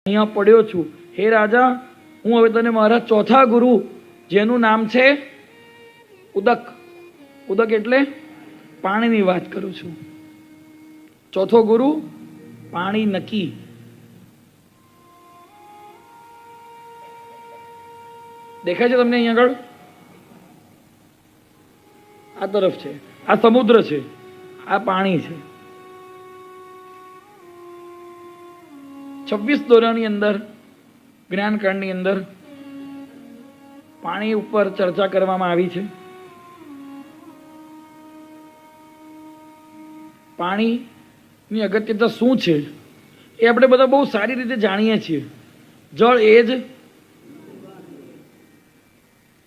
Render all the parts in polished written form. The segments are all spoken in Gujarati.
અહીંયા પડ્યો છું। હે રાજા, હું હવે તને મારા ચોથા ગુરુ જેનું નામ છે ઉદક, ઉદક એટલે પાણીની વાત કરું છું। ચોથો ગુરુ પાણી નકી। દેખાય છે તમને અહીંયા આગળ? આ તરફ છે, આ સમુદ્ર છે, આ પાણી છે। 26 દોરાની અંદર જ્ઞાનકાંડની અંદર પાણી ઉપર ચર્ચા કરવામાં આવી છે। પાણીની અગત્યતા શું છે એ આપણે બધા બહુ સારી રીતે જાણીએ છીએ। જળ એ જ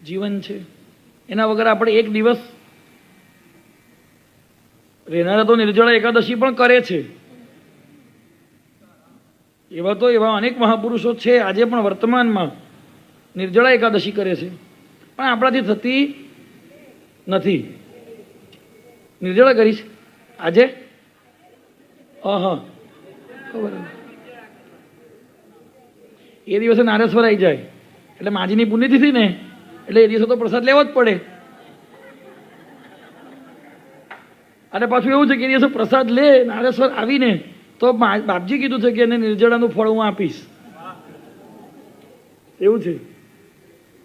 જીવન છે, એના વગર આપણે એક દિવસ રહેનારા તો નિર્જળા એકાદશી પણ કરે છે। એવા તો એવા અનેક મહાપુરુષો છે આજે પણ વર્તમાનમાં નિર્જળા એકાદશી કરે છે, પણ આપણાથી થતી નથી। નિર્જળા કરીશ આજે? ખબર એ દિવસે નારેશ્વર આવી જાય એટલે માજીની પુણ્યતિથિ ને, એટલે એ દિવસે તો પ્રસાદ લેવો જ પડે। અને પાછું એવું છે કે એ દિવસે પ્રસાદ લે નારેશ્વર આવીને તો બાપજી કીધું છે કે એને નિર્જળાનું ફળ હું આપીશ, એવું છે।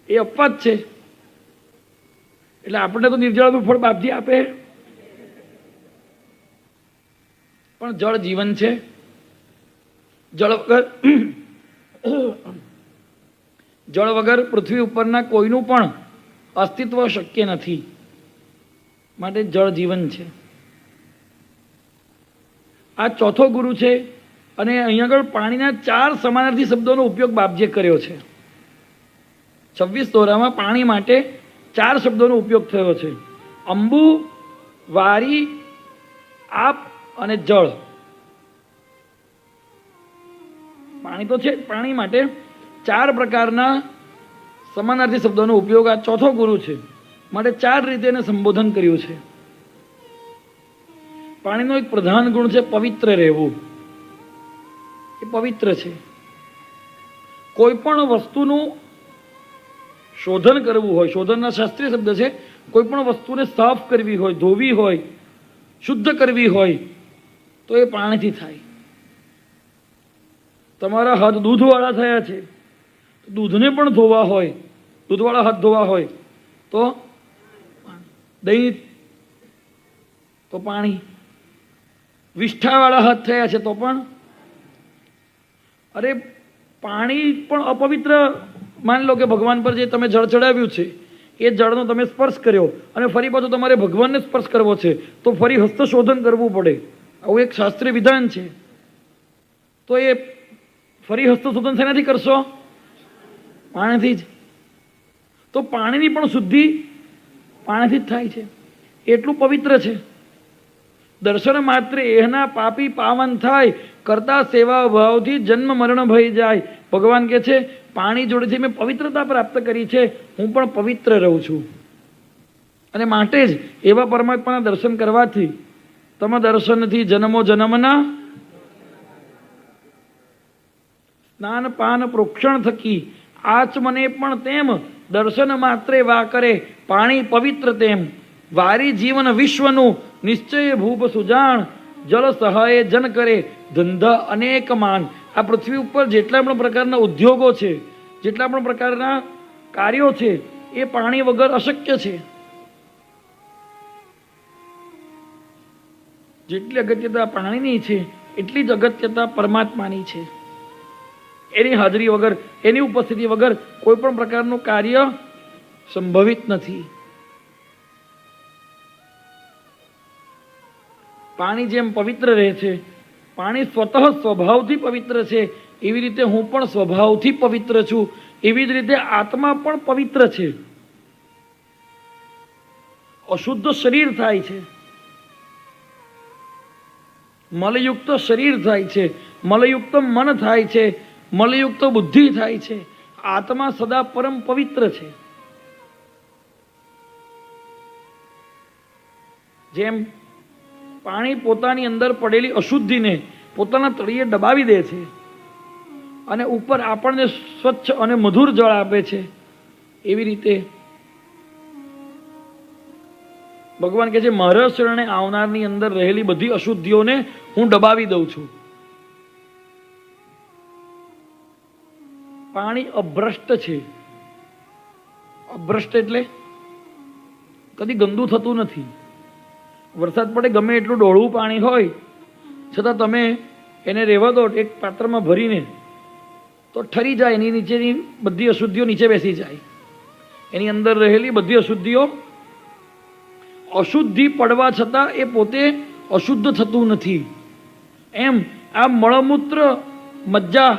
એ અપવાદ છે, એટલે આપણને તો નિર્જળાનું ફળ બાપજી આપે, પણ જળ જીવન છે। જળ વગર પૃથ્વી ઉપરના કોઈનું પણ અસ્તિત્વ શક્ય નથી, માટે જળ જીવન છે। આ ચોથો ગુરુ છે, અને અહીંયા આગળ પાણીના 4 સમાનાર્થી શબ્દોનો ઉપયોગ બાપજીએ કર્યો છે। 26 દોરામાં પાણી માટે 4 શબ્દોનો ઉપયોગ થયો છે: અંબુ, વારી, આપ અને જળ। પાણી તો છે, પાણી માટે 4 પ્રકારના સમાનાર્થી શબ્દોનો ઉપયોગ આ ચોથો ગુરુ છે, માટે 4 રીતે એને સંબોધન કર્યું છે। પાણીનો એક પ્રધાન ગુણ છે પવિત્ર રહેવું। એ પવિત્ર છે। કોઈ પણ વસ્તુનું શોધન કરવું હોય, શોધનના શાસ્ત્રીય શબ્દ છે, કોઈ પણ વસ્તુને સાફ કરવી હોય, ધોવી હોય, શુદ્ધ કરવી હોય તો એ પાણીથી થાય। તમારા હાથ દૂધવાળા થયા છે, દૂધને પણ ધોવા હોય, દૂધવાળા હાથ ધોવા હોય તો દહીં તો પાણી, વિષ્ઠાવાળા હાથ થયા છે તો પણ, અરે પાણી પણ અપવિત્ર। માની લો કે ભગવાન પર જે તમે જળ ચડાવ્યું છે એ જળનો તમે સ્પર્શ કર્યો અને ફરી પાછું તમારે ભગવાનને સ્પર્શ કરવો છે તો ફરી હસ્તશોધન કરવું પડે, આવું એક શાસ્ત્રીય વિધાન છે। તો એ ફરી હસ્તશોધન શેનાથી કરશો? પાણીથી જ। તો પાણીની પણ શુદ્ધિ પાણીથી જ થાય છે, એટલું પવિત્ર છે। દર્શન માત્ર એના પાપી પાવન થાય, કરતા સેવા ભાવથી જન્મ મરણ ભય જાય। ભગવાન કહે છે પાણી જોડેથી મેં પવિત્રતા પ્રાપ્ત કરી છે, હું પણ પવિત્ર રહું છું। અને માટે જ એવા પરમાત્માના દર્શન કરવાથી તમ દર્શનથી જન્મો જન્મના સ્નાન પાન પ્રોક્ષણ થકી આચમને પણ તેમ દર્શન માત્રે વા કરે પાણી પવિત્ર તેમ। વારી જીવન વિશ્વનું નિશ્ચય ભૂપ સુજાણ, જલ સહાય જન કરે ધંધા અનેક માન। આ પૃથ્વી ઉપર જેટલા પણ પ્રકારના ઉદ્યોગો છે, જેટલા પણ પ્રકારના કાર્યો છે એ પાણી વગર અશક્ય છે। જેટલી અગત્યતા પાણીની છે એટલી જ અગત્યતા પરમાત્માની છે। એની હાજરી વગર, એની ઉપસ્થિતિ વગર કોઈ પણ પ્રકારનું કાર્ય સંભવિત નથી। પાણી જેમ પવિત્ર રહે છે, પાણી સ્વતઃ સ્વભાવથી પવિત્ર છે, એવી રીતે હું પણ સ્વભાવથી પવિત્ર છું। એવી જ રીતે આત્મા પણ પવિત્ર છે। અશુદ્ધ શરીર થાય છે, મલયુક્ત શરીર થાય છે, મલયુક્ત મન થાય છે, મલયુક્ત બુદ્ધિ થાય છે। આત્મા સદા પરમ પવિત્ર છે। જેમ પાણી પોતાની અંદર પડેલી અશુદ્ધિને પોતાના તળિયે દબાવી દે છે, અને ઉપર આપણને સ્વચ્છ અને મધુર જળ આપે છે, એવી રીતે ભગવાન કહે છે મારા શરણે આવનારની અંદર રહેલી બધી અશુદ્ધિઓને હું દબાવી દઉં છું. પાણી અભ્રષ્ટ છે. અભ્રષ્ટ એટલે કદી ગંદુ થતું નથી. વરસાદ પડે ગમે એટલું ડોળવું પાણી હોય છતાં તમે એને રહેવા દો એક પાત્રમાં ભરીને તો ઠરી જાય, એની નીચેની બધી અશુદ્ધિઓ નીચે બેસી જાય, એની અંદર રહેલી બધી અશુદ્ધિઓ અશુદ્ધિ પડવા છતાં એ પોતે અશુદ્ધ થતું નથી. એમ આ મળમૂત્ર મજ્જા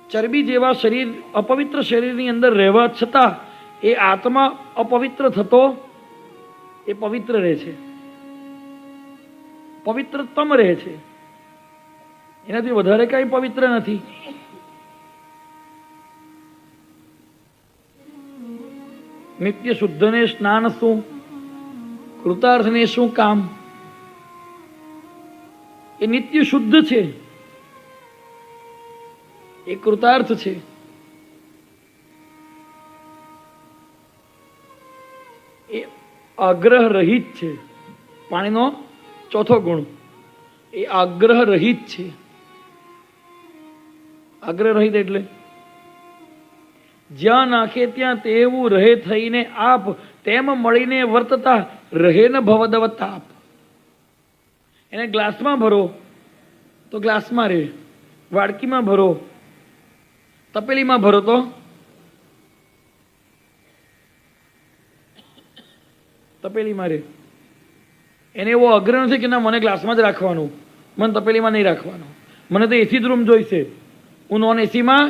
ચરબી જેવા શરીર અપવિત્ર શરીરની અંદર રહેવા છતાં એ આત્મા અપવિત્ર થતો એ પવિત્ર રહે છે, પવિત્રતમ રહે છે. એનાથી વધારે કઈ પવિત્ર નથી. નિત્ય શુદ્ધને સ્નાન શું, કૃતાર્થને શું કામ? એ નિત્ય શુદ્ધ છે, એ કૃતાર્થ છે. એ આગ્રહ રહિત છે. પાણીનો ચોથો ગુણ એ આગ્રહ રહિત છે. આગ્રહ રહિત એટલે જ્યાં નાખે ત્યાં તેવું રહે થઈને આપ, તેમ મળીને વર્તતા રહે ન ભવદવ તાપ. એને ગ્લાસમાં ભરો તો ગ્લાસમાં રહે, વાડકીમાં ભરો, તપેલીમાં ભરો તો તપેલીમાં રહે. એને એવો આગ્રહ નથી કે ના મને ગ્લાસમાં જ રાખવાનું, મને તપેલીમાં નહીં રાખવાનું, મને તો એસી જ રૂમ જોઈશે, હું નોન એસીમાં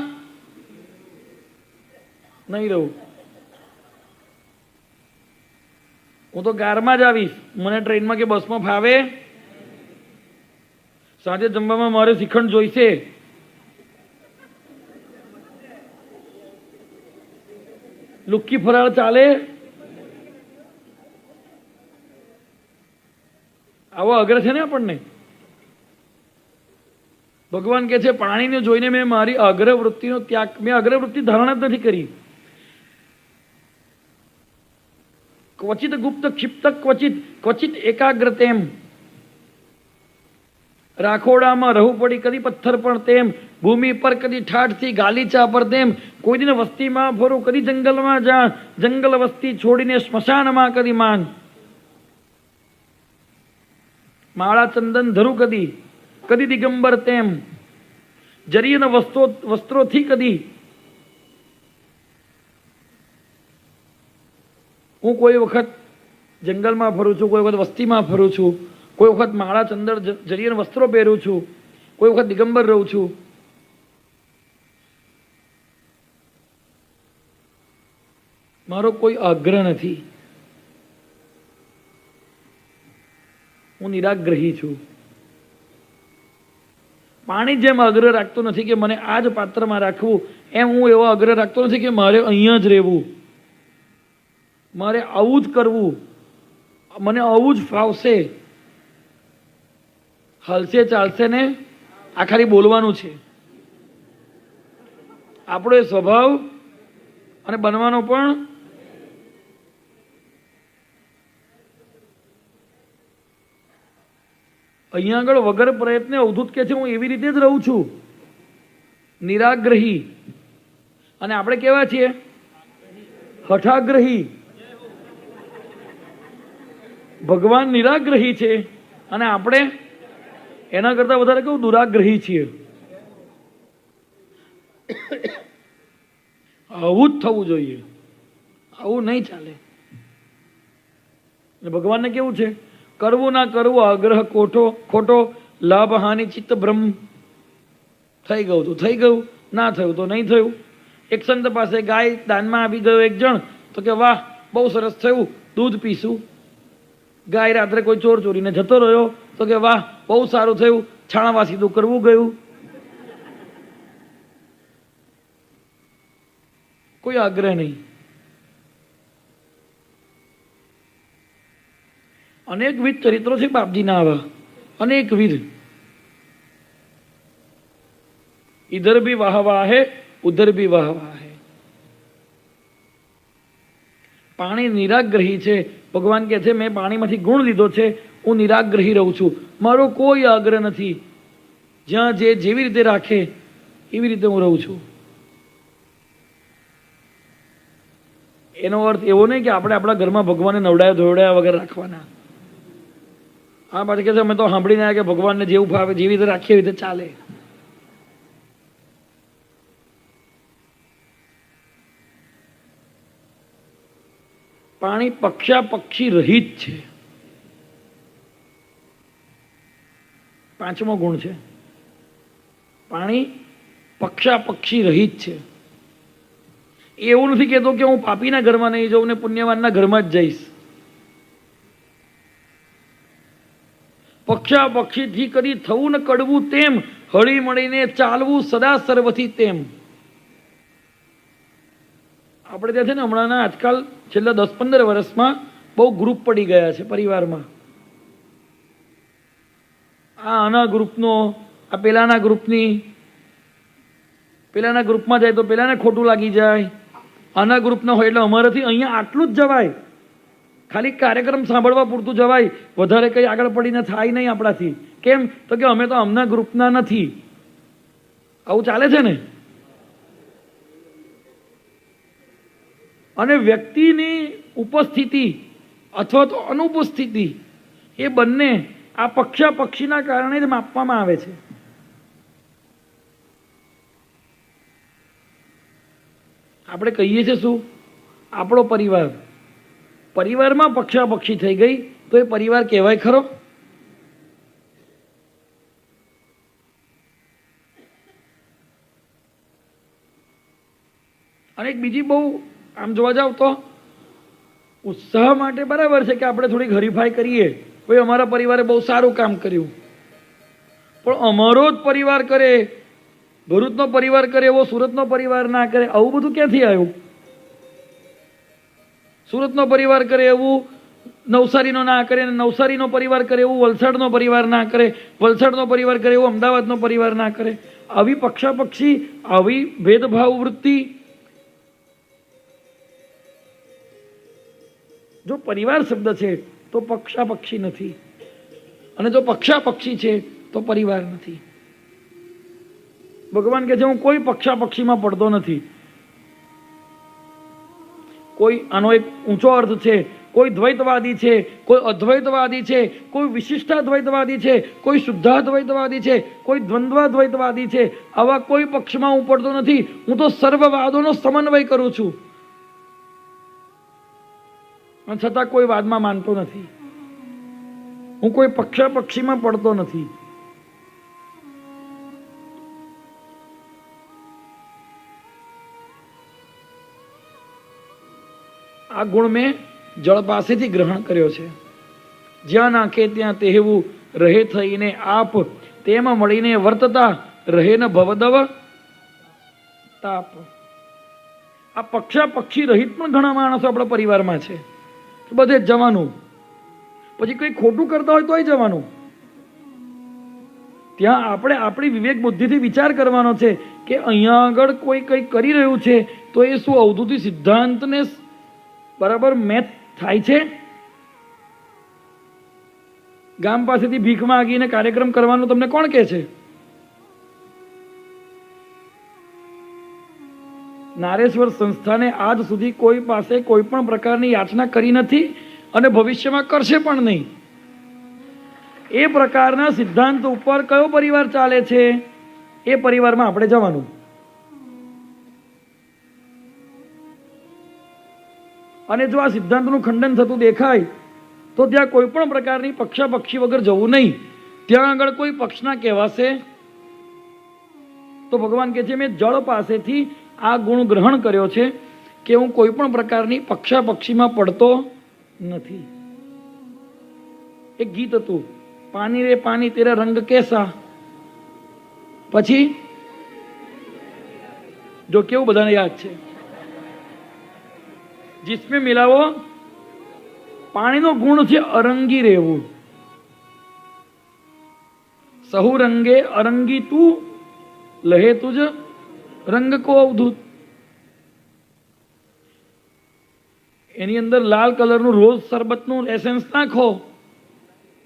નહીં રહું, હું તો કારમાં જ આવીશ, મને ટ્રેનમાં કે બસમાં ફાવે. સાંજે જમવામાં મારે શ્રીખંડ જોઈશે, લુક્કી ફરાળ ચાલે. આવો આગ્રહ છે ને આપણને. ભગવાન કહે છે પાણીને જોઈને મેં મારી આગ્રહ વૃત્તિનો ત્યાગ, મેં આગ્રહ વૃત્તિ ધારણા જ નથી કરી. ક્વચિત ગુપ્ત ક્ષિપ્ત ક્વચિત ક્વચિત એકાગ્રતેમ. રાખોડામાં રહું પડી કદી પથ્થર પણ તેમ, ભૂમિ પર કદી ઠાઠથી ગાલીચા પર તેમ. કોઈ દિન વસ્તીમાં ફરું કદી જંગલમાં જા, જંગલ વસ્તી છોડીને સ્મશાનમાં કદી માંગ. માળા ચંદન ધરું કદી કદી દિગંબર તેમ, જરીયના વસ્ત્રોથી કદી. હું કોઈ વખત જંગલમાં ફરું છું, કોઈ વખત વસ્તીમાં ફરું છું, કોઈ વખત માળા ચંદર જરીયના વસ્ત્રો પહેરું છું, કોઈ વખત દિગંબર રહું છું. મારો કોઈ આગ્રહ નથી, હું નિરાગ્રહી છું. પાણી જેમ આગ્રહ રાખતો નથી કે મને આ જ પાત્રમાં રાખવું, એમ હું એવો આગ્રહ રાખતો નથી કે મારે અહીંયા જ રહેવું, મારે આવું જ કરવું, મને આવું જ ફાવશે. હાલશે ચાલશે ને આ ખાલી બોલવાનું છે. આપણો એ સ્વભાવ અને બનવાનો પણ અહીંયા આગળ વગર પ્રયત્ને અવધૂત કહે છે હું એવી રીતે જ રહું છું, નિરાગ્રહી. અને આપણે કેવા છીએ? હઠાગ્રહી. ભગવાન નિરાગ્રહી છે અને આપણે એના કરતા વધારે કેવું દુરાગ્રહી છીએ. આવું જ થવું જોઈએ, આવું નહીં ચાલે. ભગવાનને કેવું છે? કરવું ના કરવું આગ્રહ ખોટો, લાભ હાનિ ચિત્ત ભ્રમ. થઈ ગયું તો થઈ ગયું, ના થયું તો નહીં થયું. એક સંત પાસે ગાય દાનમાં આપી ગયો એક જણ, તો કે વાહ બહુ સરસ થયું, દૂધ પીશું. ગાય રાત્રે કોઈ ચોર ચોરીને જતો રહ્યો, તો કે વાહ બહુ સારું થયું, છાણાવા સીધું કરવું ગયું. કોઈ આગ્રહ નહીં. અનેકવિધ ચરિત્રો છે બાપજીના આવા, અનેકવિધ. इधर भी वाह वाह है, उधर भी वाह वाह है। पाणी निराग्रही है। भगवान कहे छे मैं पाणीमांथी गुण लीधो छे, हूँ निराग्रही रहूं छुं, मारो कोई आग्रह नहीं। ज्यां जे जेवी रीते राखे एवी रीते हूँ रहूं छुं। एनो अर्थ एवो नहीं कि आपणे आपणा घरमां भगवानने नवડાયા ધોવડાયા वगैरह राखवाना। आ पाछा कहे अमे तो सांभळीने आव्या कि भगवानने जेवुं फावे जेवी रीते राखीए एवी रीते चाले। पाणी पक्षा पक्षी रहित छे। पांचमो गुण छे पाणी पक्षा पक्षी रहित छे। એવું નથી કહેતો કે હું પાપીના ઘરમાં નહીં જાઉં ને પુણ્યવાનના ઘરમાં જ જઈશ। પક્ષા પક્ષીથી કદી થવું ને કડવું તેમ, હળી મળીને ચાલવું સદા સર્વથી તેમ। આપણે ત્યાં છે ને હમણાંના આજકાલ છેલ્લા 10-15 વર્ષમાં બહુ ગ્રુપ પડી ગયા છે પરિવારમાં। આ આના ગ્રુપનો, આ પેલાના ગ્રુપની, પેલાના ગ્રુપમાં જાય તો પેલાને ખોટું લાગી જાય, આના ગ્રુપના હોય એટલે અમારાથી અહીંયા આટલું જ જવાય, ખાલી કાર્યક્રમ સાંભળવા પૂરતું જવાય, વધારે કંઈ આગળ પડીને થાય નહીં આપણાથી। કેમ તો કે અમે તો અમના ગ્રુપના નથી। આવું ચાલે છે ને। અને વ્યક્તિની ઉપસ્થિતિ અથવા તો અનુપસ્થિતિ એ બંને આ પક્ષા પક્ષીના કારણે જ માપવામાં આવે છે। આપણે કહીએ છીએ શું, આપણો પરિવાર, પરિવારમાં પક્ષા પક્ષી થઈ ગઈ તો એ પરિવાર કહેવાય ખરો? અને એક બીજી બહુ આમ જોવા જાવ તો ઉત્સાહ માટે બરાબર છે કે આપણે થોડી હરીફાઈ કરીએ, ભાઈ અમારા પરિવારે બહુ સારું કામ કર્યું, પણ અમારો જ પરિવાર કરે, ભરૂચનો પરિવાર કરે એવો સુરતનો પરિવાર ના કરે, આવું બધું ક્યાંથી આવ્યું? સુરતનો પરિવાર કરે એવું નવસારીનો ના કરે, નવસારીનો પરિવાર કરે એવું વલસાડનો પરિવાર ના કરે, વલસાડનો પરિવાર કરે એવું અમદાવાદનો પરિવાર ના કરે। આવી પક્ષાપક્ષી, આવી ભેદભાવ વૃત્તિ, જો પરિવાર શબ્દ છે તો પક્ષાપક્ષી નથી, અને જો પક્ષાપક્ષી છે તો પરિવાર નથી। ભગવાન કહે છે હું કોઈ પક્ષાપક્ષીમાં પડતો નથી। કોઈ આનો એક ઊંચો અર્થ છે, કોઈ દ્વૈતવાદી છે, કોઈ અદ્વૈતવાદી છે, કોઈ વિશિષ્ટાદ્વૈતવાદી છે, કોઈ શુદ્ધાદ્વૈતવાદી છે, કોઈ દ્વંદ્વાદ્વૈતવાદી છે, આવા કોઈ પક્ષમાં હું પડતો નથી। હું તો સર્વવાદોનો સમન્વય કરું છું, અને છતાં કોઈ વાદમાં માનતો નથી। હું કોઈ પક્ષાપક્ષીમાં પડતો નથી। આ ગુણ મેં જળ પાસેથી ગ્રહણ કર્યો છે। જ્યાં નાખે ત્યાં તેવું રહે થઈને આપ, તેમાં મળીને વર્તતા રહે ન ભવદવ તાપ। આ પક્ષા પક્ષી રહિત પણ ઘણા માણસો આપણા પરિવારમાં છે, બધે જ જવાનું, પછી કંઈ ખોટું કરતા હોય તોય જવાનું। ત્યાં આપણે આપણી વિવેક બુદ્ધિથી વિચાર કરવાનો છે કે અહીંયા આગળ કોઈ કંઈ કરી રહ્યું છે તો એ શું અવધૂતી સિદ્ધાંતને બરાબર મેચ થાય છે? ગામ પાસેથી ભીખ માંગીને કાર્યક્રમ કરવાનું તમને કોણ કહે છે? નારેશ્વર સંસ્થાને આજ સુધી કોઈ પાસે કોઈ પણ પ્રકારની યાચના કરી નથી અને ભવિષ્યમાં કરશે પણ નહીં। એ પ્રકારના સિદ્ધાંત ઉપર કયો પરિવાર ચાલે છે એ પરિવારમાં આપણે જવાનું। અને જો આ સિદ્ધાંતનું ખંડન થતું દેખાય તો ત્યાં કોઈ પણ પ્રકારની પક્ષાપક્ષી વગર જવું નહીં। ત્યાં આગળ કોઈ પક્ષના કહેવાશે તો ભગવાન કહે છે મેં જળ પાસેથી આ ગુણ ગ્રહણ કર્યો છે કે હું કોઈ પણ પ્રકારની પક્ષાપક્ષીમાં પડતો નથી। એક ગીત હતું, પાણી રે પાણી તેરા રંગ કેસા, પછી જો કેવું બધાને યાદ છે, जिसमें मिलाવો, પાણીનો ગુણ છે અરંગી રહેવું। સહુ રંગે અરંગી તું લહે તુજ રંગ કો અવધૂત. એની અંદર લાલ કલરનું રોઝ શરબતનું એસેન્સ નાખો,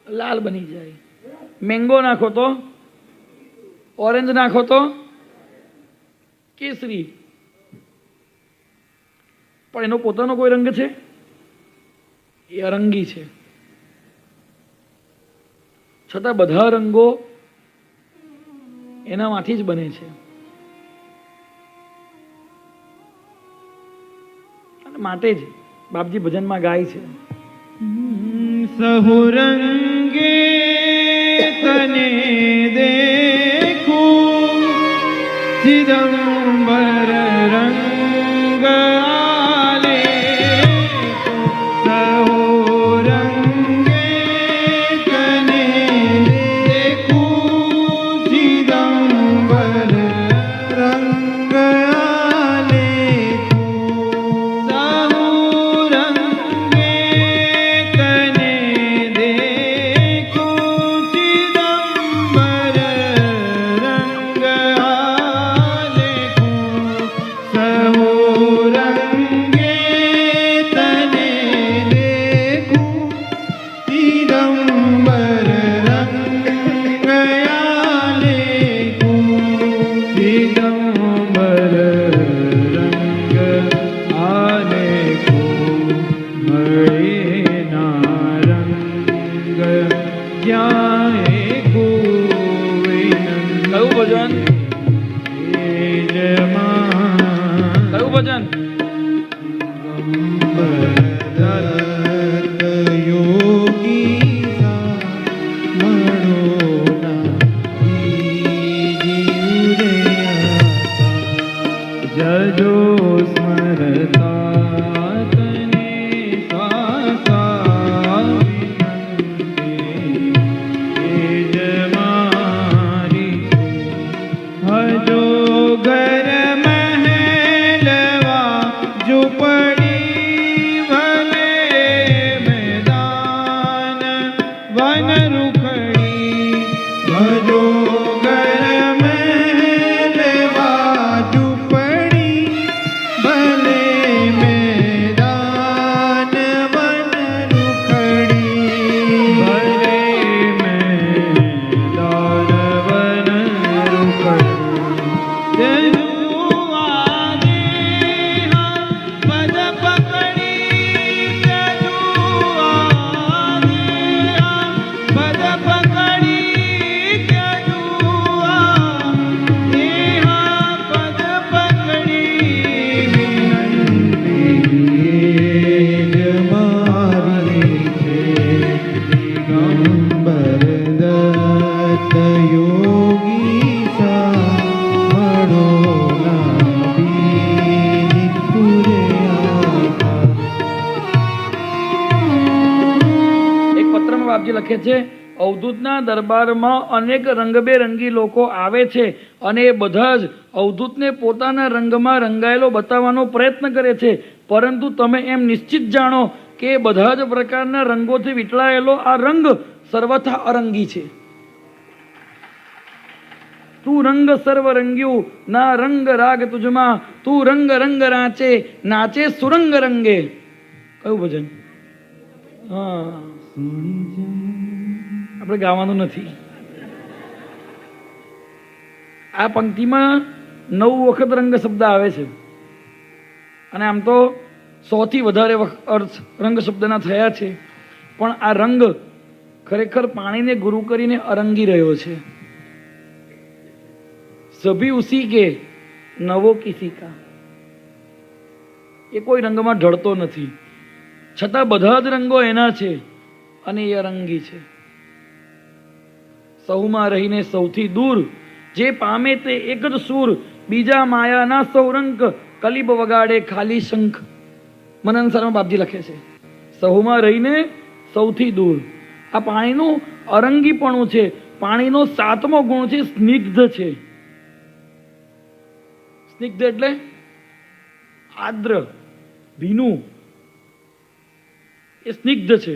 લાલ બની જાય. મેંગો નાખો તો, ઓરેન્જ નાખો તો કેસરી. પણ એનો પોતાનો કોઈ રંગ છે? એ અરંગી છે. છતાં બધા રંગો એનામાંથી જ બને છે. અને માટે જ બાપજી ભજનમાં ગાય છે, સહુરંગે તને દેખું ચિદમ્બર રંગ આલે. સહુરંગે તને દેખું ચિદમ્બર રંગ આલે. લખે છે, અવધૂતના દરબારમાં અનેક રંગબેરંગી લોકો આવે છે અને એ બધા જ અવધૂતને પોતાના રંગમાં રંગાયેલો બતાવવાનો પ્રયત્ન કરે છે, પરંતુ તમે એમ નિશ્ચિત જાણો કે બધા જ પ્રકારના રંગોથી વીંટળાયેલો આ રંગ સર્વથા અરંગી છે. તું રંગ સર્વ રંગ્યું ના રંગ રાગ તુજમાં, તું રંગ રંગ રાચે નાચે સુરંગ રંગે. કયું ભજન? હા, આપણે ગાવાનું નથી. આ પંક્તિમાં 9 વખત રંગ શબ્દ આવે છે અને આમ તો 100 થી વધારે અર્થ રંગ શબ્દના થયા છે, પણ આ રંગ ખરેખર પાણીને ગુરુ કરીને અરંગી રહ્યો છે. સભી ઉસી કે નવો કિસી કા. એ કોઈ રંગમાં ઢળતો નથી, છતાં બધા જ રંગો એના છે અને એ અરંગી છે. સૌમાં રહીને સૌથી દૂર જે પામે તે એક જ સૂર, બીજા માયાના સૌરંક કલીબ વગાડે ખાલી શંખ. મનન સરમાં બાપજી લખે છે, સૌમાં રહીને સૌથી દૂર. આ પાણીનું અરંગીપણું છે. પાણીનો 7મો ગુણ છે સ્નિગ્ધ છે. સ્નિગ્ધ એટલે આદ્ર, ભીનું. એ સ્નિગ્ધ છે.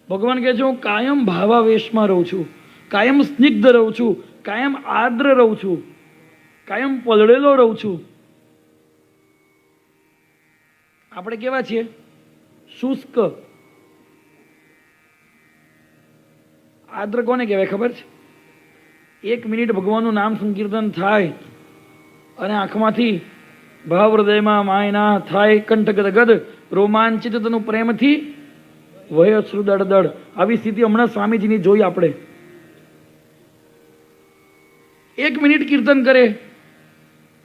ભગવાન કહે છે, હું કાયમ ભાવાવેશમાં રહું છું, કાયમ સ્નિગ્ધ રહું છું, કાયમ આદ્ર રહું છું. કાયમ પલળેલો રહું છું. આપણે કેવા છીએ? શુષ્ક. આદ્ર કોને કહેવાય ખબર છે? 1 મિનિટ ભગવાનનું નામ સંકીર્તન થાય અને આંખમાંથી ભાવ હૃદયમાં માયના થાય, કંઠ ગદગદ રોમાંચિત તનું પ્રેમથી વહે અશ્રુ દળદળ. આવી સ્થિતિ હમણાં સ્વામીજીની જોઈ આપણે. 1 મિનિટ કીર્તન કરે,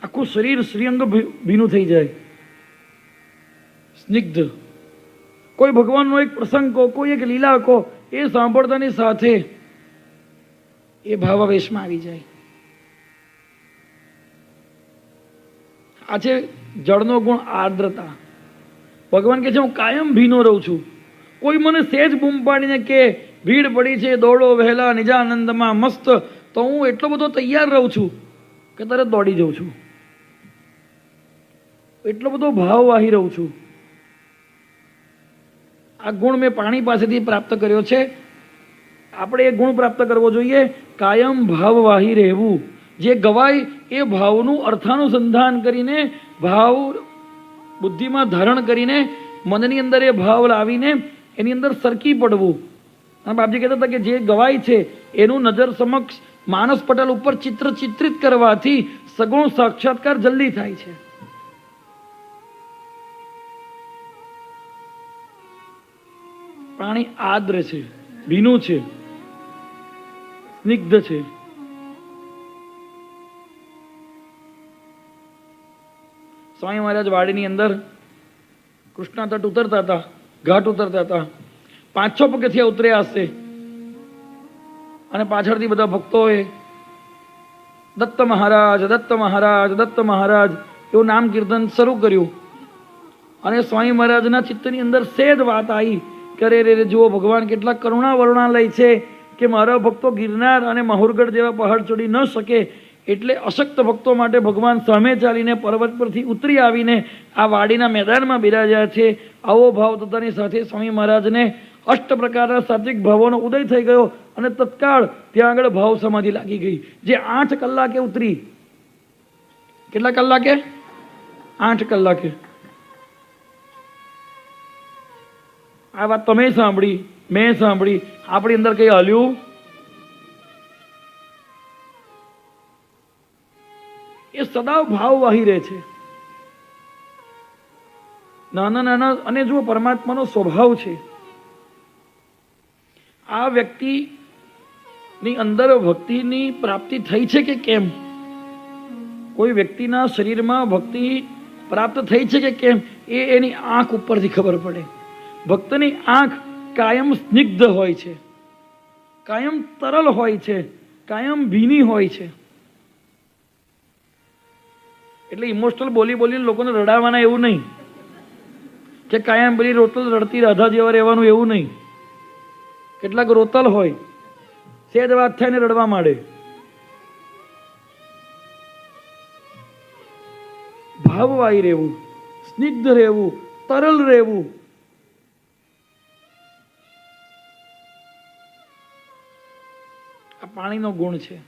આખું શરીર શ્રીઅંગ ભીનું થઈ જાય, સ્નિગ્ધ. કોઈ ભગવાનનો એક પ્રસંગ કહો, કોઈ એક લીલા કહો, એ સાંભળતાની સાથે એ ભાવાવેશમાં આવી જાય. આ છે જળનો ગુણ, આર્દ્રતા. ભગવાન કહે છે હું કાયમ ભીનો રહું છું. કોઈ મને સહેજ બૂમ પાડીને કે ભીડ પડી છે, દોડો વહેલા નિજાનંદમાં મસ્ત, તો હું એટલો બધો તૈયાર રહું છું કે તરત દોડી જાઉં છું. એટલો બધો ભાવવાહી રહું છું. આ ગુણ મેં પાણી પાસેથી પ્રાપ્ત કર્યો છે. આપણે એ ગુણ પ્રાપ્ત કરવો જોઈએ, કાયમ ભાવવાહી રહેવું. જે ગવાય એ ભાવનું અર્થાનુસંધાન કરીને, ભાવ બુદ્ધિમાં ધારણ કરીને, મનની અંદર એ ભાવ લાવીને એની અંદર સરકી પડવું. અને બાપજી કહેતા હતા કે જે ગવાય છે એનું નજર સમક્ષ માનસ પટલ ઉપર ચિત્ર ચિત્રિત કરવાથી સગુણ સાક્ષાત્કાર જલ્દી થાય છે. પાણી આદ્ર છે, ભીનું છે, સ્નિગ્ધ છે. સ્વામી મહારાજ વાડીની અંદર કૃષ્ણા તટ ઉતરતા હતા, ઘાટ ઉતરતા હતા. 5-6 પગથિયા ઉતર્યા હશે અને પાછળથી બધા ભક્તોએ દત્ત મહારાજ, દત્ત મહારાજ, દત્ત મહારાજ એવું નામ કીર્તન શરૂ કર્યું. અને સ્વામી મહારાજના ચિત્તની અંદર સહેજ વાત આવી કે અરે રે જુઓ ભગવાન કેટલા કરુણા વરુણાલય છે કે મારા ભક્તો ગિરનાર અને મહુરગઢ જેવા પહાડ ચડી ન શકે એટલે અશક્ત ભક્તો માટે ભગવાન સામે ચાલીને પર્વત પરથી ઉતરી આવીને આ વાડીના મેદાનમાં બિરાજ્યા છે. આવો ભાવ થતાની સાથે સ્વામી મહારાજને 8 પ્રકારના સાત્વિક ભાવોનો ઉદય થઈ ગયો અને તત્કાળ ત્યાં આગળ ભાવ સમાધિ લાગી ગઈ. જે 8 કલાકે ઉતરી. કેટલા કલાકે? 8 કલાકે. આ વાત તમે સાંભળી, મેં સાંભળી, આપણી અંદર કઈ હલ્યું? એ સદા ભાવવાહી રહે છે. નાના નાના અને જુઓ પરમાત્માનો સ્વભાવ છે. આ વ્યક્તિની અંદર ભક્તિની પ્રાપ્તિ થઈ છે કે કેમ? કોઈ વ્યક્તિના શરીરમાં ભક્તિ પ્રાપ્ત થઈ છે કે કેમ એ એની આંખ ઉપરથી ખબર પડે. ભક્તની આંખ કાયમ સ્નિગ્ધ હોય છે, કાયમ તરલ હોય છે, કાયમ ભીની હોય છે. એટલે ઇમોશનલ બોલી બોલીને લોકોને રડાવવાના એવું નહીં કે કાયમ પેલી રોતલ રડતી રાધા જેવા રહેવાનું એવું નહીં. કેટલાક રોતલ હોય, સેજ વાત થાય ને રડવા માંડે. ભાવવાહી રહેવું, સ્નિગ્ધ રહેવું, તરલ રહેવું. આ પાણીનો ગુણ છે.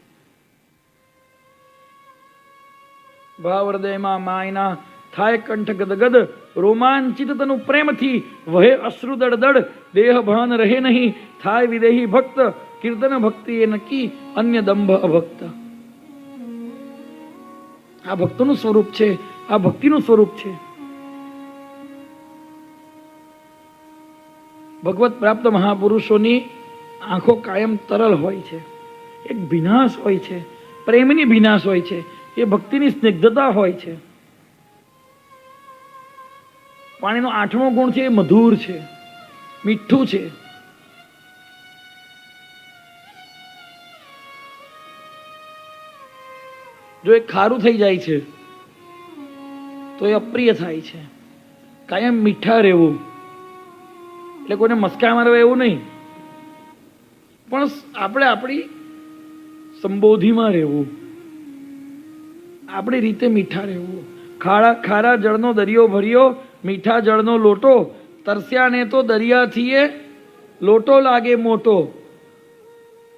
ભાવ હૃદયમાં માયના થાય, કંઠ ગદગદ રોમાંચિત તનું પ્રેમથી વહે અશ્રુ દળદળ. દેહ ભાન રહે નહીં, થાય વિદેહી ભક્ત. કીર્તન ભક્તિ એ નક્કી, અન્ય દંભ અભક્ત. આ ભક્તનું સ્વરૂપ છે, આ ભક્તિનું સ્વરૂપ છે. ભગવત પ્રાપ્ત મહાપુરુષોની આંખો કાયમ તરલ હોય છે. એક ભીનાશ હોય છે, પ્રેમની ભીનાશ હોય છે, એ ભક્તિની સ્નિગ્ધતા હોય છે. પાણીનો 8મો ગુણ છે, એ મધુર છે, મીઠું છે. જો એ ખારું થઈ જાય છે તો એ અપ્રિય થાય છે. કાયમ મીઠા રહેવું એટલે કોઈને મસ્કા મારવા એવું નહીં, પણ આપણે આપણી સંબોધીમાં રહેવું, આપણી રીતે મીઠા રહેવું. ખારા જળનો દરિયો ભર્યો, મીઠા જળનો લોટો, તરસ્યા ને તો દરિયાથી એ લોટો લાગે મોટો.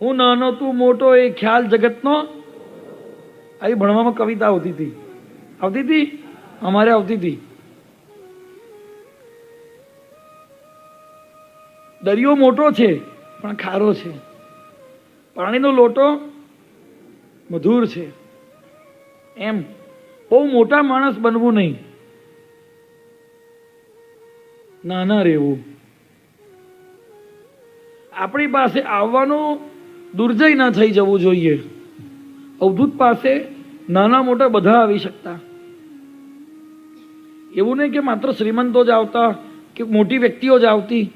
હું નાનો તું મોટો, એ ખ્યાલ જગતનો આવી ભણવામાં કવિતા આવતી હતી અમારે આવતી હતી. દરિયો મોટો છે પણ ખારો છે, પાણીનો લોટો મધુર છે. એમ બહુ મોટા માણસ બનવું નહીં, નાના રહેવું. આપણી પાસે આવવાનું દુર્જય ન થઈ જવું જોઈએ. અવધૂત પાસે નાના મોટા બધા આવી શકતા. એવું નહીં કે માત્ર શ્રીમંતો જ આવતા કે મોટી વ્યક્તિઓ જ આવતી.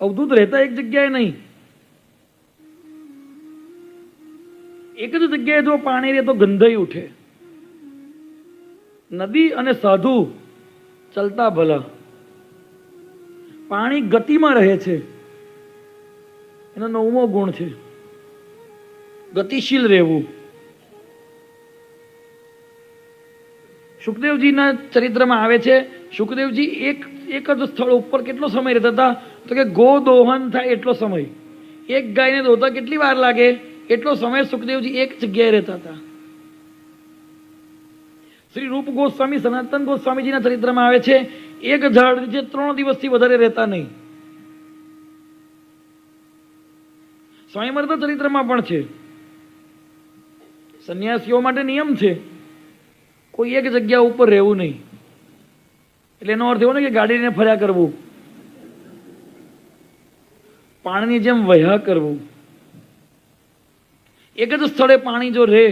અવધૂત રહેતા એક જગ્યાએ નહીં, એક જ જગ્યાએ જો પાણી રહે તો ગંધાઈ ઉઠે. નદી અને સાધુ ચલતા ભલા. પાણી ગતિમાં રહે છે, એનો 9મો ગુણ છે ગતિશીલ રહેવું. સુખદેવજીના ચરિત્રમાં આવે છે, સુખદેવજી એક જ સ્થળ ઉપર કેટલો સમય રહેતા હતા? તો કે ગોદોહન થાય એટલો સમય. એક ગાયને દોતા કેટલી વાર લાગે એટલો સમય સુખદેવજી એક જગ્યાએ રહેતા હતા. શ્રી રૂપ ગોસ્વામી સનાતન ગોસ્વામીજીના ચરિત્રમાં આવે છે, એક ઝાડ નીચે 3 દિવસથી વધારે રહેતા નહીં. સ્વામિમર્ત ચરિત્રમાં પણ છે. સંન્યાસીઓ માટે નિયમ છે કોઈ એક જગ્યા ઉપર રહેવું નહીં. એટલે એનો અર્થ એવો ને કે ગાડી લઈને ફર્યા કરવું, પાણીની જેમ વહ્યા કરવું. એક જ સ્થળે પાણી જો રહે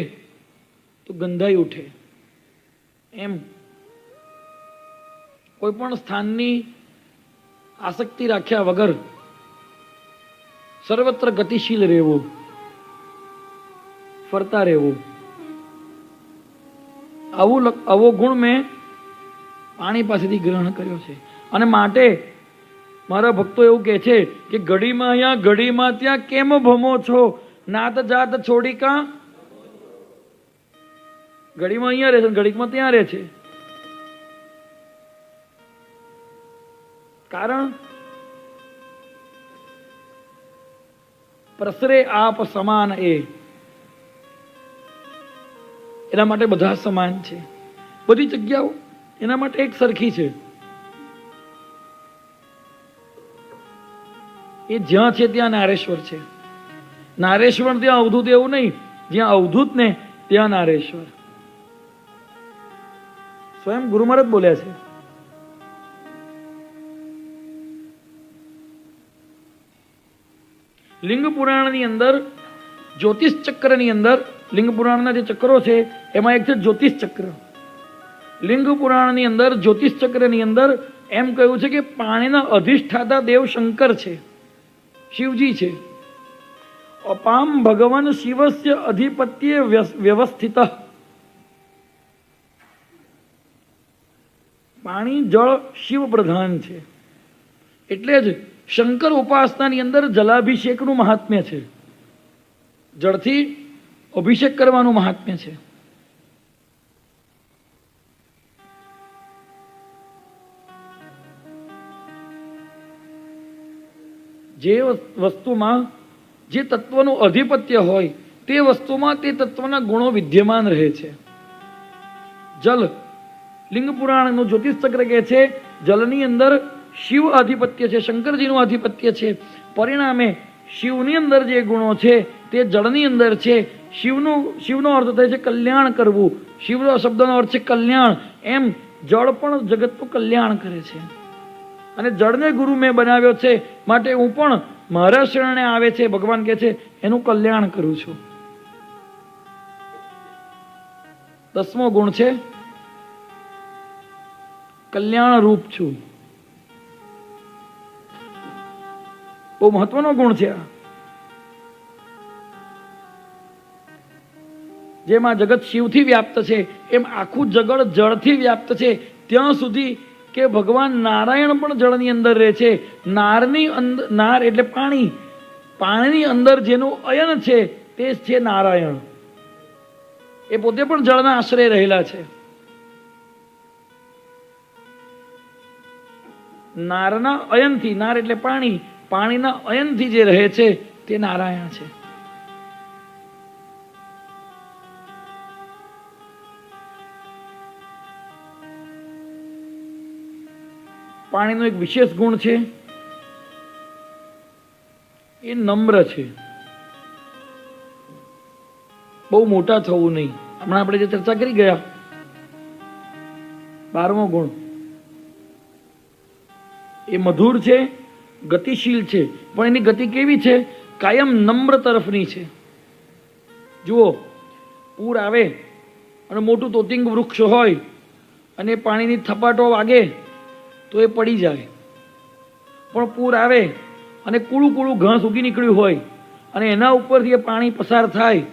તો ગંધાઈ ઉઠે. એમ કોઈ પણ સ્થાનની આસક્તિ રાખ્યા વગર સર્વત્ર ગતિશીલ રહેવું, ફરતા રહેવું. આવો ગુણ મેં પાણી પાસેથી ગ્રહણ કર્યો છે. અને માટે મારા ભક્તો એવું કહે છે કે ઘડીમાં અહીંયા ઘડીમાં ત્યાં કેમ ભમો છો, નાત જાત છોડી કા. ઘડીમાં અહીંયા રહે છે, ઘડીમાં ત્યાં રહે છે. કારણ પ્રસરે આપ સમાન એના માટે બધા સમાન છે. બધી જગ્યાઓ એના માટે એક સરખી છે. એ જ્યાં છે ત્યાં નારેશ્વર છે. નારેશ્વર ત્યાં અવધૂત એવું નહીં, જ્યાં અવધૂત ને ત્યાં નારેશ્વર. સ્વયં ગુરુ મહારાજ બોલ્યા છે. લિંગ પુરાણની અંદર જ્યોતિષ ચક્રની અંદર, લિંગ પુરાણના જે ચક્રો છે એમાં એક છે જ્યોતિષ ચક્ર. લિંગ પુરાણની અંદર જ્યોતિષ ચક્રની અંદર એમ કહ્યું છે કે પાણીના અધિષ્ઠાતા દેવ શંકર છે, શિવજી છે. અપામ ભગવાન શિવસ્ય અધિપત્ય વ્યવસ્થિત. પાણી જળ શિવ પ્રધાન છે. એટલે જ શંકર ઉપાસનાની અંદર જલાભિષેકનું મહાત્મ્ય છે. જળથી અભિષેક કરવાનું મહાત્મ્ય છે. જે વસ્તુમાં જે તત્વનું અધિપત્ય હોય તે વસ્તુમાં તે તત્વના ગુણો વિદ્યમાન રહે છે. જલ, લિંગ પુરાણનું જ્યોતિષ ચક્ર કહે છે જલની અંદર શિવ આધિપત્ય છે, શંકરજીનું આધિપત્ય છે. પરિણામે શિવની અંદર જે ગુણો છે તે જળની અંદર છે. શિવનો અર્થ થાય છે કલ્યાણ કરવું. શિવનો શબ્દનો અર્થ છે કલ્યાણ. એમ જળ પણ જગતનું કલ્યાણ કરે છે. અને જળને ગુરુ મેં બનાવ્યો છે, માટે હું પણ મારા શરણે આવે છે ભગવાન કહે છે એનું કલ્યાણ કરું છું. 10મો ગુણ છે કલ્યાણ રૂપ છું. બહુ મહત્વનો ગુણ છે આ. જેમ આ જગત શિવથી વ્યાપ્ત છે એમ આખું જગત જળથી વ્યાપ્ત છે. ત્યાં સુધી કે ભગવાન નારાયણ પણ જળની અંદર રહે છે. નાર એટલે પાણી. પાણીની અંદર જેનું અયન છે તે છે નારાયણ. એ પોતે પણ જળના આશ્રય રહેલા છે. નારના અયનથી, નાર એટલે પાણી, પાણીના અયનથી જે રહે છે તે નારાયણ છે. પાણીનો એક વિશેષ ગુણ છે, એ નમ્ર છે. બહુ મોટા થવું નહીં. હમણાં આપણે જે ચર્ચા કરી ગયા 12મો ગુણ, એ મધુર છે, ગતિશીલ છે, પણ એની ગતિ કેવી છે? કાયમ નમ્ર તરફની છે. જુઓ, પૂર આવે અને મોટું તોતિંગ વૃક્ષ હોય અને પાણીની થપાટો વાગે તો એ પડી જાય. પણ પૂર આવે અને કૂળું કૂળું ઘાસ ઉગી નીકળ્યું હોય અને એના ઉપરથી એ પાણી પસાર થાય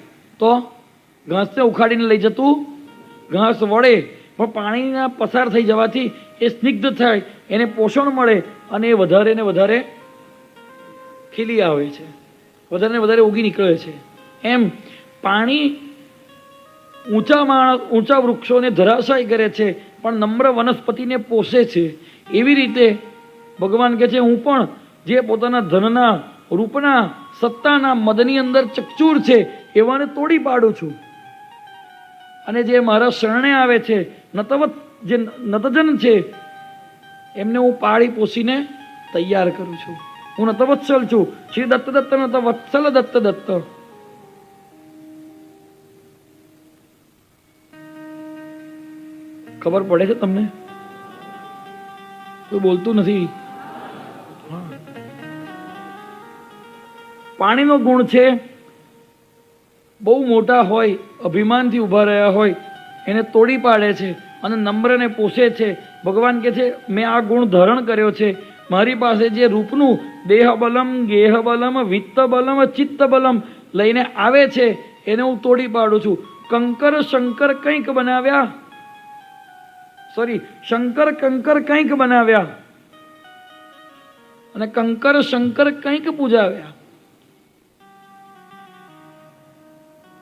તો ઘાસને ઉખાડીને લઈ જતું ઘાસ વળે, પણ પાણીના પસાર થઈ જવાથી એ સ્નિગ્ધ થાય, એને પોષણ મળે અને એ વધારે ને વધારે ખીલી આવે છે, વધારે ને વધારે ઉગી નીકળે છે. એમ પાણી ઊંચા વૃક્ષોને ધરાશાયી કરે છે, પણ નમ્ર વનસ્પતિને પોષે છે. એવી રીતે ભગવાન કહે છે, હું પણ જે પોતાના ધનના, રૂપના, સત્તાના મદની અંદર ચકચૂર છે એવાને તોડી પાડું છું, અને જે મારા શરણે આવે છે, નતવત જે નતજન છે, એમને હું પાળી પોષીને તૈયાર કરું છું. હું નતવત્સલ છું. શ્રી દત્ત દત્ત નતવત્સલ દત્ત દત્ત. ખબર પડે છે તમને? કોઈ બોલતું નથી. પાણીનો ગુણ છે, બહુ મોટા હોય, અભિમાનથી ઊભા રહ્યા હોય એને તોડી પાડે છે અને નમ્રને પોષે છે. ભગવાન કહે છે, મેં આ ગુણ ધારણ કર્યો છે. મારી પાસે જે રૂપનું દેહ બલમ, ગેહ બલમ, વિત્ત બલમ, ચિત્ત બલમ લઈને આવે છે એને હું તોડી પાડું છું. કંકર શંકર કંઈક બનાવ્યા, શંકર કંકર કંઈક બનાવ્યા અને કંકર શંકર કંઈક પૂજાવ્યા.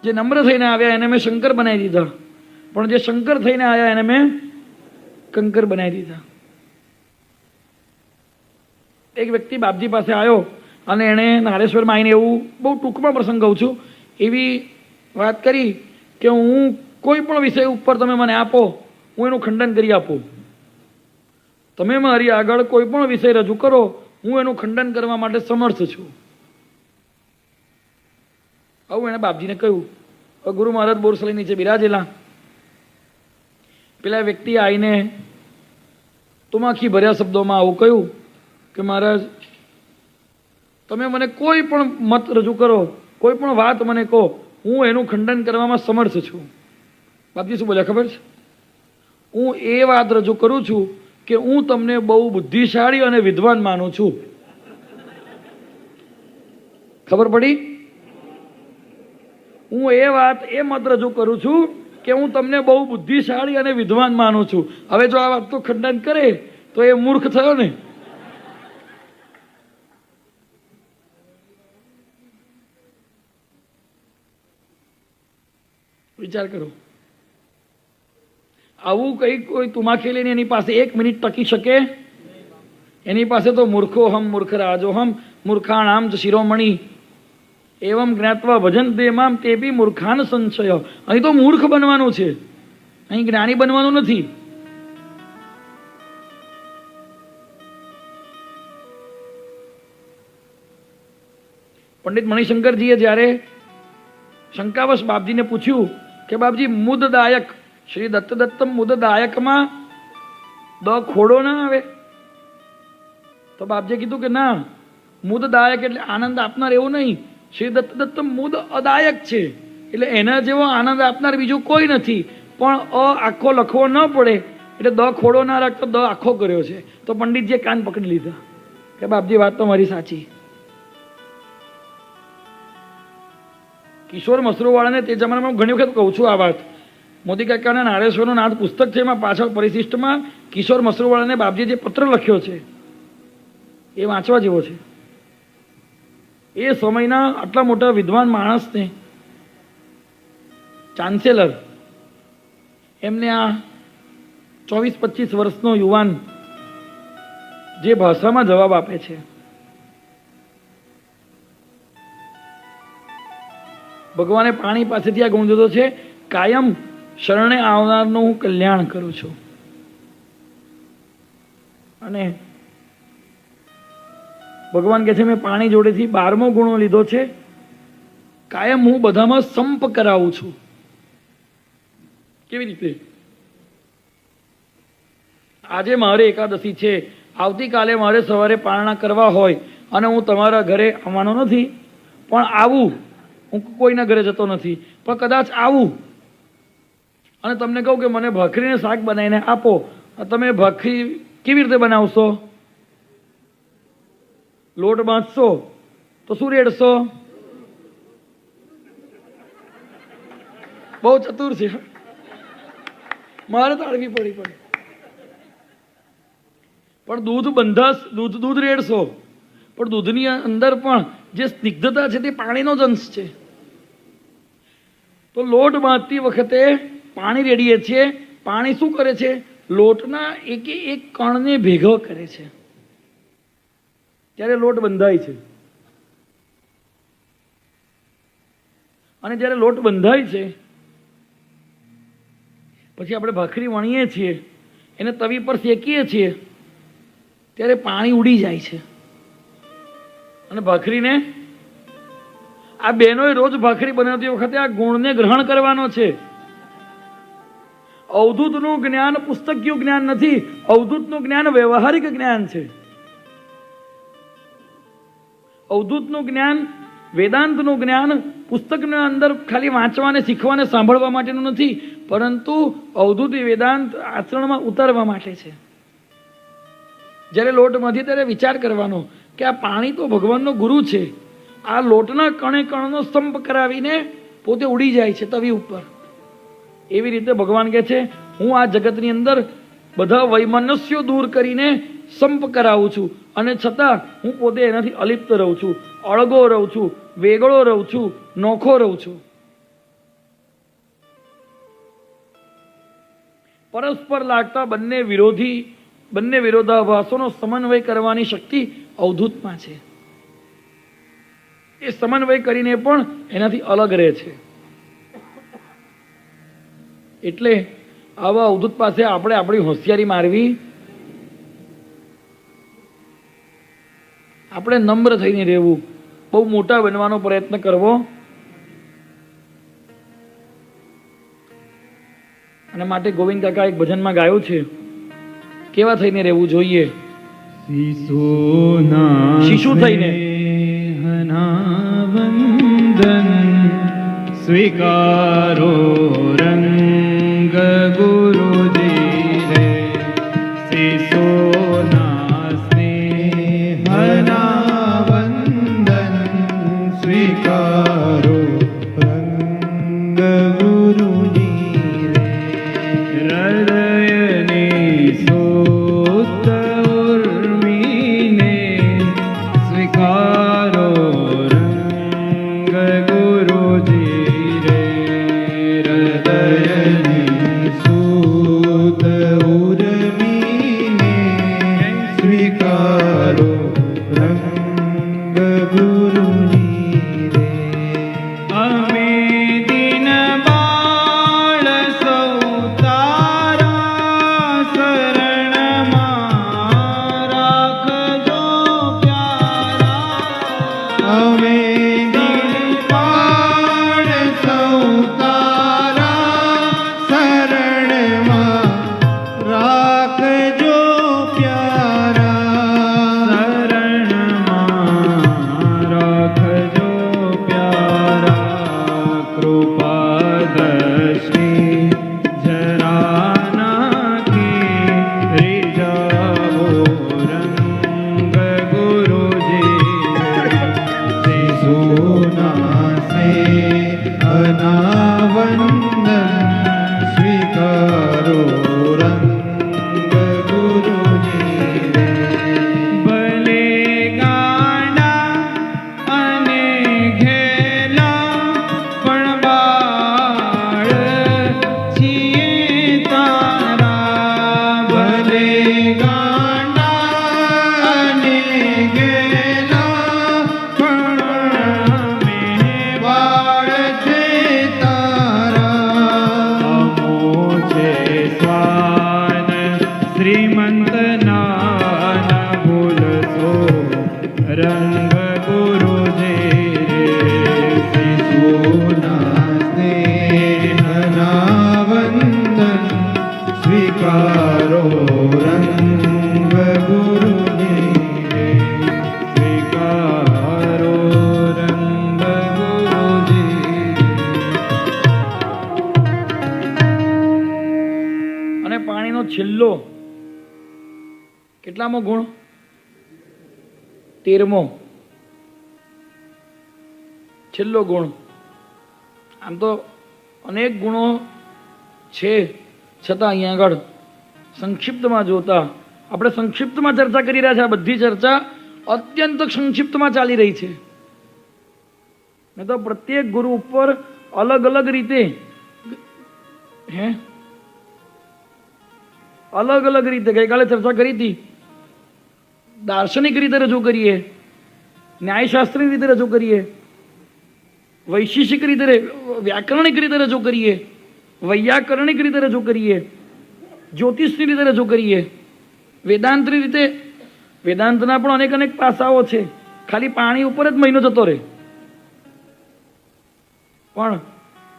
જે નમ્ર થઈને આવ્યા એને મેં શંકર બનાવી દીધા, પણ જે શંકર થઈને આવ્યા એને મેં કંકર બનાવી દીધા. એક વ્યક્તિ બાપજી પાસે આવ્યો અને એણે નારેશ્વરમાં આવીને એવું બહુ ટૂંકમાં પ્રસંગ કહું છું, એવી વાત કરી કે હું કોઈ પણ વિષય ઉપર તમે મને આપો, હું એનું ખંડન કરી આપું. તમે મારી આગળ કોઈ પણ વિષય રજૂ કરો, હું એનું ખંડન કરવા માટે સમર્થ છું. આવું એણે બાપજીને કહ્યું. ગુરુ મહારાજ બોરસલી નીચે બિરાજેલા. પેલા વ્યક્તિ આવીને તુમાખી ભર્યા શબ્દોમાં આવું કહ્યું કે મહારાજ, તમે મને કોઈ પણ મત રજૂ કરો, કોઈ પણ વાત મને કહો, હું એનું ખંડન કરવામાં સમર્થ છું. બાપજી શું બોલ્યા ખબર છે? હું એ વાત રજૂ કરું છું કે હું તમને બહુ બુદ્ધિશાળી અને વિદ્વાન માનું છું. ખબર પડી? હું એ વાત, એ મત રજૂ કરું છું કે હું તમને બહુ બુદ્ધિશાળી અને વિદ્વાન માનું છું. હવે જો આ વાત તો ખંડન કરે તો એ મૂર્ખ થયો ને. વિચાર કરો, આવું કઈ કોઈ તુમાખી લઈને એની પાસે 1 મિનિટ ટકી શકે? એની પાસે તો મૂર્ખો હમ મૂર્ખ રાજો હમ મૂર્ખાણામ ચ શિરોમણી એવમ જ્ઞાત્વા ભજન દેમામ તે બી મૂર્ખાન સંશય. અહીં તો મૂર્ખ બનવાનું છે, અહીં જ્ઞાની બનવાનું નથી. પંડિત મણિશંકરજીએ જ્યારે શંકાવશ બાપજીને પૂછ્યું કે બાપજી, મુદદાયક શ્રી દત્ત મુદદાયકમાં દ ખોડો ના આવે? તો બાપજીએ કીધું કે ના, મુદદાયક એટલે આનંદ આપનાર એવું નહીં. શ્રી દત્ત મુદ અદાયક છે, એટલે એના જેવો આનંદ આપનાર બીજું કોઈ નથી. પણ આખો લખવો ન પડે એટલે દ ખોડો ના રાખતો દ આખો કર્યો છે. તો પંડિતજીએ કાન પકડી લીધા કે બાપજી વાત તો મારી સાચી. કિશોર મસરૂવાળાને તે જમાનામાં ઘણી વખત કહું છું આ વાત. મોદી કાકાના નારેશ્વરનો નાથ પુસ્તક છે, એમાં પાછળ પરિશિષ્ટમાં કિશોર મસરૂવાળાને બાપજીએ જે પત્ર લખ્યો છે એ વાંચવા જેવો છે. એ સમયના આટલા મોટા વિદ્વાન માણસને, ચાન્સેલર, એમને આ 24-25 વર્ષનો યુવાન જે ભાષામાં જવાબ આપે છે. ભગવાને પાણી પાસેથી આ ગુણ દીધો છે, કાયમ શરણે આવનારનું હું કલ્યાણ કરું છું. અને ભગવાન કહે છે મેં પાણી જોડેથી 12મો ગુણો લીધો છે, કાયમ હું બધામાં સંપ કરાવું છું. કેવી રીતે? આજે મારે એકાદશી છે, આવતીકાલે મારે સવારે પારણા કરવા હોય અને હું તમારા ઘરે આવવાનો નથી, પણ આવું, હું કોઈના ઘરે જતો નથી, પણ કદાચ આવું અને તમને કહું કે મને ભાખરીને શાક બનાવીને આપો, તમે ભાખરી કેવી રીતે બનાવશો? લોટ બાંધશો તો શું રેડશો? બહુ ચતુર છે, મારે તાળવી પડી. પણ દૂધ રેડશો, પણ દૂધની અંદર પણ જે સ્નિગ્ધતા છે તે પાણીનો જ અંશ છે. તો લોટ બાંધતી વખતે પાણી રેડીએ છીએ. પાણી શું કરે છે? લોટના એકે એક કણને ભેગો કરે છે, ત્યારે લોટ બંધાય છે. અને જ્યારે લોટ બંધાય છે પછી આપણે ભાખરી વણીએ છીએ, એને તવી પર શેકીએ છીએ, ત્યારે પાણી ઉડી જાય છે. અને ભાખરીને આ બહેનોએ રોજ ભાખરી બનાવતી વખતે આ ગુણને ગ્રહણ કરવાનો છે. અવધૂતનું જ્ઞાન પુસ્તકીય જ્ઞાન નથી, અવધૂતનું જ્ઞાન વ્યવહારિક જ્ઞાન છે. અવધૂતનું જ્ઞાન, વેદાંતનું જ્ઞાન પુસ્તકના અંદર ખાલી વાંચવાને, શીખવાને, સાંભળવા માટેનું નથી, પરંતુ અવધૂત વેદાંત આચરણમાં ઉતારવા માટે છે. જ્યારે લોટ માંથી ત્યારે વિચાર કરવાનો કે આ પાણી તો ભગવાનનો ગુરુ છે, આ લોટના કણે કણનો સંપ કરાવીને પોતે ઉડી જાય છે તવી ઉપર. એવી રીતે ભગવાન કહે છે હું આ જગતની અંદર બધા વૈમનસ્યો દૂર કરીને સંપ કરાવું છું, અને છતાં હું પોતે એનાથી અલિપ્ત રહું છું, અળગો રહું છું, વેગળો રહું છું, નોખો રહું છું. પરસ્પર લાગતા બંને વિરોધાભાસોનો સમન્વય કરવાની શક્તિ અવધૂતમાં છે. એ સમન્વય કરીને પણ એનાથી અલગ રહે છે. એટલે આવા અવધૂત પાસે આપણે આપણી હોશિયારી મારવી, આપણે નમ્ર થઈને રહેવું, બહુ મોટા બનવાનો પ્રયત્ન કરવો. અને માટે ગોવિંદ કાકા એક ભજનમાં ગાયું છે, કેવા થઈને રહેવું જોઈએ? શિશુ થઈને વંદન સ્વીકારો રંગ ગુરુજી રે, શિશુના સ્નેહના વંદન સ્વીકારો રંગ ગુરુજી રે, હૃદયની શુદ્ધ ઉર્મિને સ્વીકારો રંગ ગુરુજી રે, હૃદયની શુદ્ધ ઉર્મિને સ્વીકારો રંગ ગુરુજી રે. અમે દિન બાળ સૌ તારા શરણમાં રાખજો પ્યારા. અમે દિન બાળ સૌ તારા શરણમાં રાખજો પ્યારા. શરણમાં રાખજો પ્યારા. કૃપા દર્શી જરા નાખી રીજાવો રંગ ગુરુજી, શિશુના અનાવંદન સ્વીકારો રંગ ગુરુજી રે. ભલે ગાંડા અને ઘેલા પણ બાળ છીએ તારા. ભલે ગાંડા અને ઘેલા પણ અમે બાળ છે તારા. અમો છે સ્વા છેલ્લો કેટલામો ગુણ? 13મો છેલ્લો ગુણ. આમ તો અનેક ગુણો છે, છતાં અહીંયા આગળ સંક્ષિપ્તમાં જોતા આપણે સંક્ષિપ્તમાં ચર્ચા કરી રહ્યા છે. આ બધી ચર્ચા અત્યંત સંક્ષિપ્તમાં ચાલી રહી છે. મેં તો પ્રત્યેક ગુરુ ઉપર અલગ અલગ રીતે અલગ અલગ રીતે ગઈકાલે ચર્ચા કરી હતી. દાર્શનિક રીતે રજૂ કરીએ, ન્યાયશાસ્ત્રી રીતે રજૂ કરીએ, વૈશેષિક રીતે વ્યાકરણિક રીતે રજૂ કરીએ, વૈયાકરણિક રીતે રજૂ કરીએ, જ્યોતિષની રીતે રજૂ કરીએ, વેદાંતની રીતે. વેદાંતના પણ અનેક અનેક પાસાઓ છે. ખાલી પાણી ઉપર જ મહિનો જતો રહે. પણ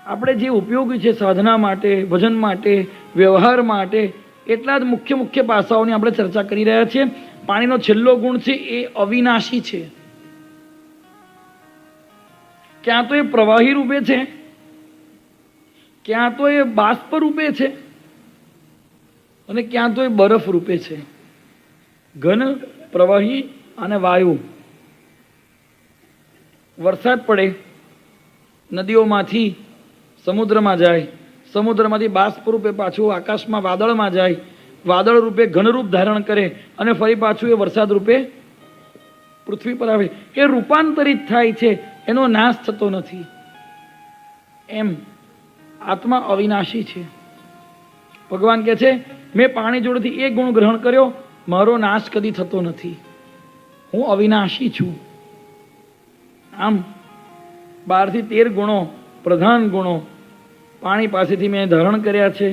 આપણે જે ઉપયોગી છે સાધના માટે, ભજન માટે, વ્યવહાર માટે, એટલા જ મુખ્ય મુખ્ય પાસાઓની આપણે ચર્ચા કરી રહ્યા છીએ. પાણીનો છેલ્લો ગુણ છે એ અવિનાશી છે. ક્યાં તો એ પ્રવાહી રૂપે છે, ક્યાં તો એ બાષ્પ રૂપે છે, અને ક્યાં તો એ બરફ રૂપે છે. ઘન, પ્રવાહી અને વાયુ. વરસાદ પડે, નદીઓમાંથી સમુદ્રમાં જાય, સમુદ્રમાંથી બાષ્પ રૂપે પાછું આકાશમાં વાદળમાં જાય, વાદળ રૂપે ઘનરૂપ ધારણ કરે અને ફરી પાછું એ વરસાદ રૂપે પૃથ્વી પર આવે. એ રૂપાંતરિત થાય છે, એનો નાશ થતો નથી. એમ આત્મા અવિનાશી છે. ભગવાન કહે છે મેં પાણી જોડેથી એક ગુણ ગ્રહણ કર્યો, મારો નાશ કદી થતો નથી, હું અવિનાશી છું. આમ 12 થી 13 ગુણો, પ્રધાન ગુણો પાણી પાસેથી મેં ધારણ કર્યા છે.